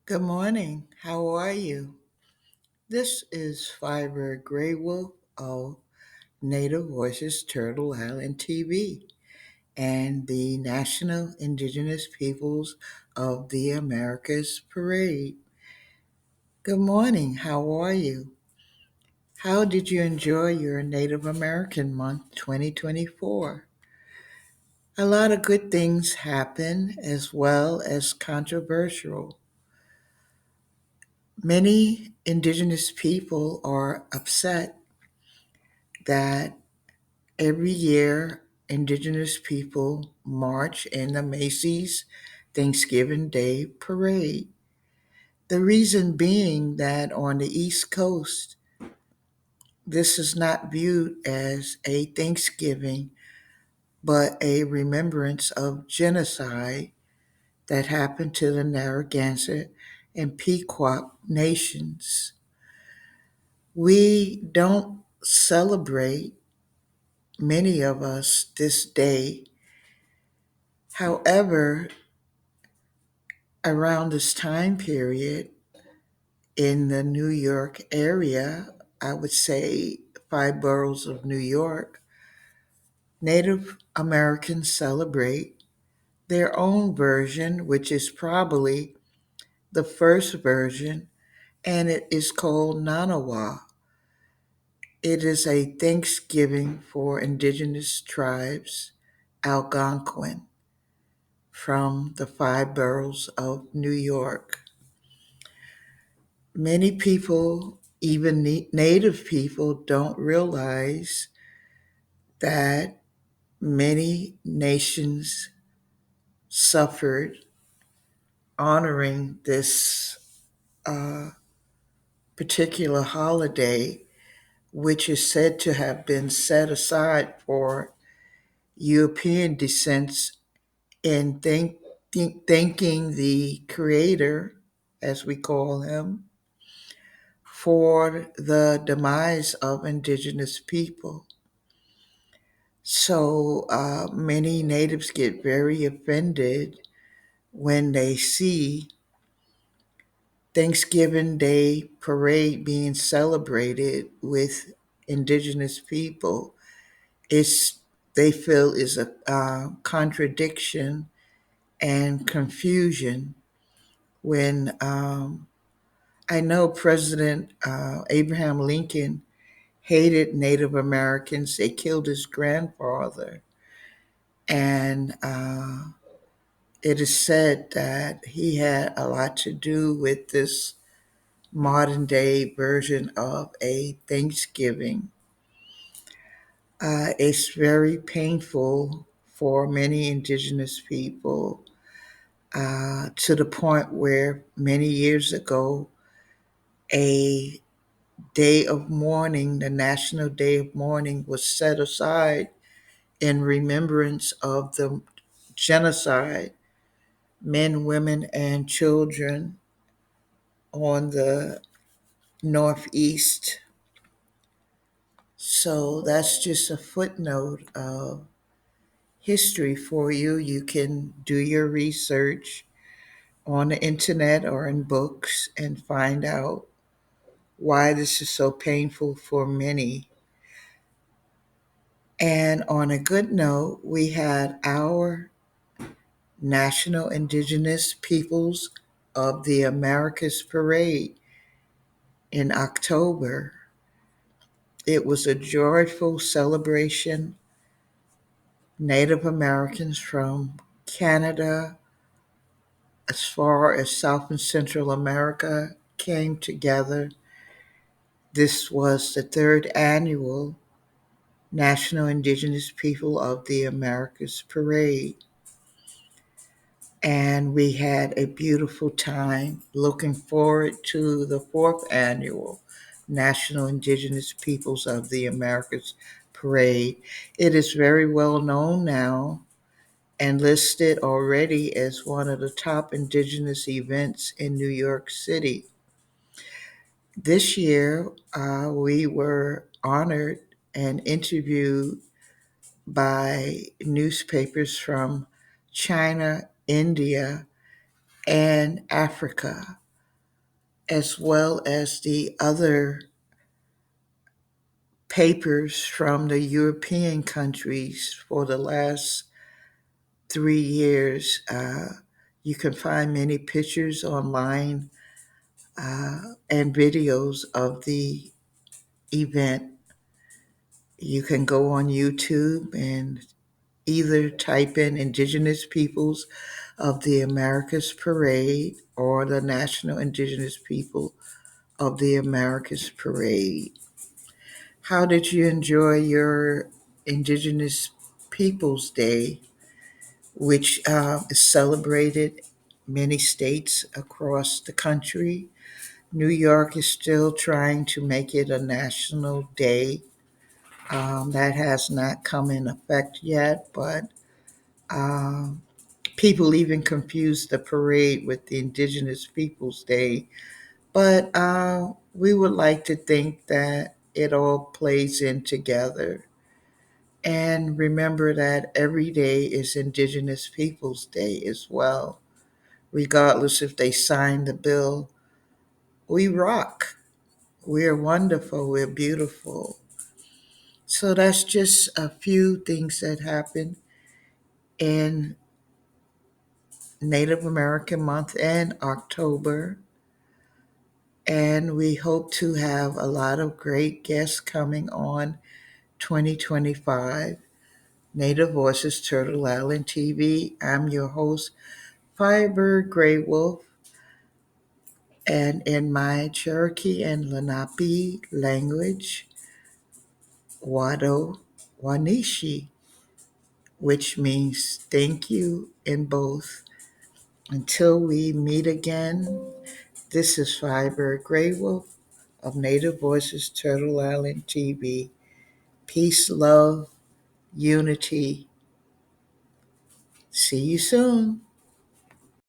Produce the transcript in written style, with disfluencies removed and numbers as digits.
Good morning. How are you? This is Fiber Grey Wolf of Native Voices Turtle Island TV and the National Indigenous Peoples of the Americas Parade. Good morning. How are you? How did you enjoy your Native American Month 2024? A lot of good things happen as well as controversial. Many indigenous people are upset that every year indigenous people march in the Macy's Thanksgiving Day Parade. The reason being that on the East Coast, this is not viewed as a Thanksgiving, but a remembrance of genocide that happened to the Narragansett and Pequot nations. We don't celebrate, many of us, this day. However, around this time period in the New York area, I would say five boroughs of New York, Native Americans celebrate their own version, which is probably the first version, and it is called Nanawa. It is a Thanksgiving for indigenous tribes, Algonquin, from the five boroughs of New York. Many people, even native people, don't realize that many nations suffered honoring this uh, particular holiday, which is said to have been set aside for European descents in thanking the Creator, as we call him, for the demise of indigenous people. So many natives get very offended when they see Thanksgiving Day parade being celebrated with indigenous people. It's they feel is a contradiction and confusion when I know President Abraham Lincoln hated Native Americans. They killed his grandfather. And it is said that he had a lot to do with this modern day version of a Thanksgiving. It's very painful for many indigenous people to the point where many years ago, a day of mourning, the National Day of Mourning, was set aside in remembrance of the genocide, men, women, and children on the Northeast. So that's just a footnote of history for you. You can do your research on the internet or in books and find out why this is so painful for many. And on a good note, we had our National Indigenous Peoples of the Americas Parade in October. It was a joyful celebration. Native Americans from Canada, as far as South and Central America, came together. This was the third annual National Indigenous People of the Americas Parade. And we had a beautiful time looking forward to the fourth annual National Indigenous Peoples of the Americas Parade. It is very well known now and listed already as one of the top Indigenous events in New York City. This year, we were honored and interviewed by newspapers from China, India, and Africa. as well as the other papers from the European countries for the last 3 years. You can find many pictures online and videos of the event. You can go on YouTube and either type in Indigenous Peoples of the Americas Parade or the National Indigenous People of the Americas Parade. How did you enjoy your Indigenous Peoples Day, which is celebrated many states across the country? New York is still trying to make it a national day. That has not come in effect yet, but um, people even confuse the parade with the Indigenous Peoples Day. But we would like to think that it all plays in together. And remember that every day is Indigenous Peoples Day as well. Regardless if they sign the bill, we rock. We're wonderful. We're beautiful. So that's just a few things that happen in Native American month and October. And we hope to have a lot of great guests coming on 2025. Native Voices Turtle Island TV. I'm your host, Firebird Grey Wolf. And in my Cherokee and Lenape language, Wado Wanishi, which means thank you in both. Until we meet again, this is Firebird Grey Wolf of Native Voices Turtle Island TV. Peace, love, unity. See you soon.